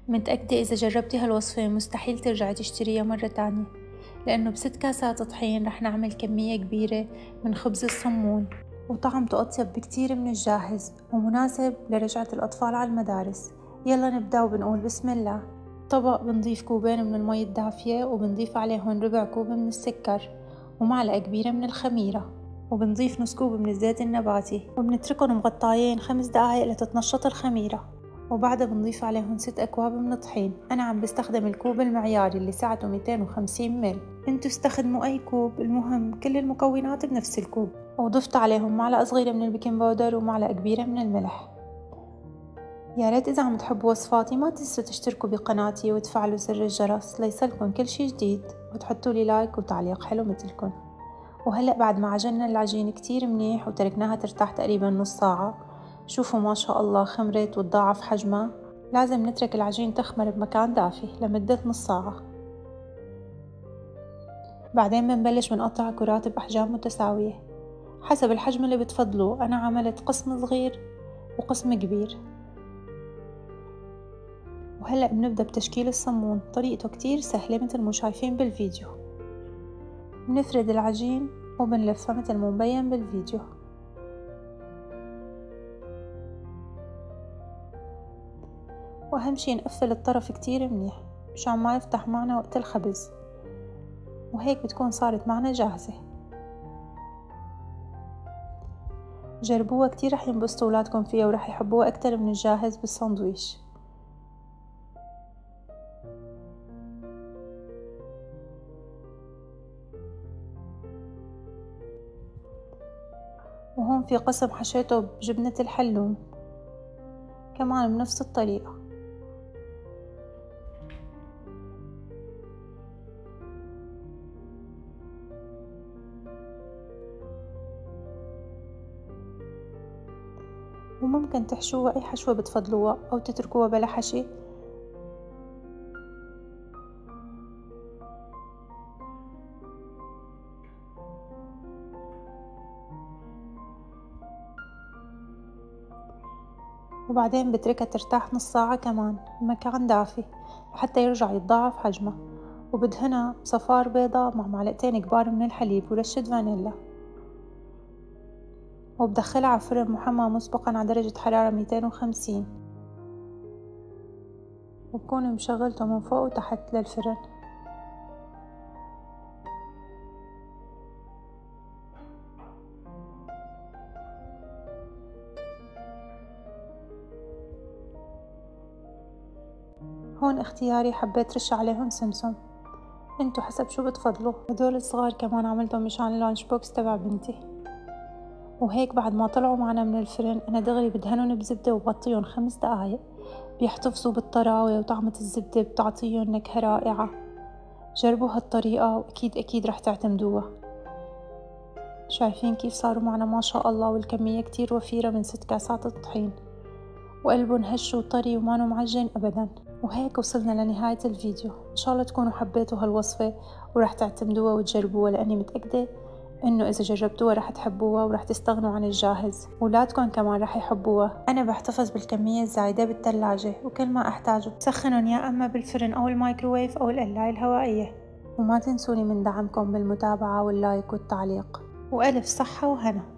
متأكدة إذا جربتي هالوصفة مستحيل ترجعي تشتريها مرة تانية، لأنه ب6 كاسات طحين رح نعمل كمية كبيرة من خبز الصمون، وطعمته أطيب بكتير من الجاهز ومناسب لرجعة الأطفال على المدارس. يلا نبدأ وبنقول بسم الله. طبق بنضيف كوبين من المي الدافية وبنضيف عليهم ربع كوب من السكر ومعلقة كبيرة من الخميرة، وبنضيف نص كوب من الزيت النباتي وبنتركهم مغطايين 5 دقايق لتتنشط الخميرة، وبعدها بنضيف عليهم 6 أكواب من الطحين. أنا عم بستخدم الكوب المعياري اللي سعته 250 مل، انتو استخدموا أي كوب، المهم كل المكونات بنفس الكوب. وضفت عليهم معلقة صغيرة من البيكنج باودر ومعلقة كبيرة من الملح. يا ريت إذا عم تحبوا وصفاتي ما تنسوا تشتركوا بقناتي وتفعلوا زر الجرس ليصلكن كل شي جديد، وتحطوا لي لايك وتعليق حلو مثلكن. وهلأ بعد ما عجننا العجين كتير منيح وتركناها ترتاح تقريبا نص ساعة، شوفوا ما شاء الله خمرت وتضاعف حجمها. لازم نترك العجين تخمر بمكان دافي لمدة نص ساعة. بعدين بنبلش بنقطع كرات بأحجام متساوية حسب الحجم اللي بتفضلوه. أنا عملت قسم صغير وقسم كبير. وهلأ بنبدأ بتشكيل الصمون، طريقته كتير سهلة مثل ما شايفين بالفيديو. بنفرد العجين وبنلفها مثل ما مبين بالفيديو. وأهم شي نقفل الطرف كتير منيح مشان ما يفتح معنا وقت الخبز، وهيك بتكون صارت معنا جاهزة. جربوها كتير رح ينبسطوا ولادكم فيها ورح يحبوها أكتر من الجاهز بالساندويش. وهون في قسم حشيته بجبنة الحلوم كمان بنفس الطريقة. وممكن تحشوها أي حشوة بتفضلوها أو تتركوها بلا حشي. وبعدين بتركها ترتاح نص ساعة كمان بمكان دافي لحتى يرجع يتضاعف حجمها. وبدهنها بصفار بيضة مع معلقتين كبار من الحليب ورشة فانيلا، وبدخلها على فرن محمى مسبقا على درجة حرارة 250، وبكون مشغلته من فوق وتحت للفرن. هون اختياري حبيت رش عليهم سمسم، انتو حسب شو بتفضلوا. هدول الصغار كمان عملتهم مشان اللانش بوكس تبع بنتي. وهيك بعد ما طلعوا معنا من الفرن أنا دغري بدهنهم بزبدة وبغطيهم 5 دقايق. بيحتفظوا بالطراوة وطعمة الزبدة بتعطيهم نكهة رائعة. جربوا هالطريقة وأكيد أكيد رح تعتمدوها. شايفين كيف صاروا معنا ما شاء الله، والكمية كتير وفيرة من 6 كاسات الطحين، وقلبهم هش وطري ومانو معجن أبدا. وهيك وصلنا لنهاية الفيديو. إن شاء الله تكونوا حبيتوا هالوصفة ورح تعتمدوها وتجربوها، لأني متأكدة إنه إذا جربتوها رح تحبوها ورح تستغنوا عن الجاهز. ولادكم كمان رح يحبوها. أنا بحتفظ بالكمية الزايدة بالثلاجة، وكل ما أحتاجه بسخنهم يا أما بالفرن أو الميكروويف أو القلاية الهوائية. وما تنسوني من دعمكم بالمتابعة واللايك والتعليق، وألف صحة وهنا.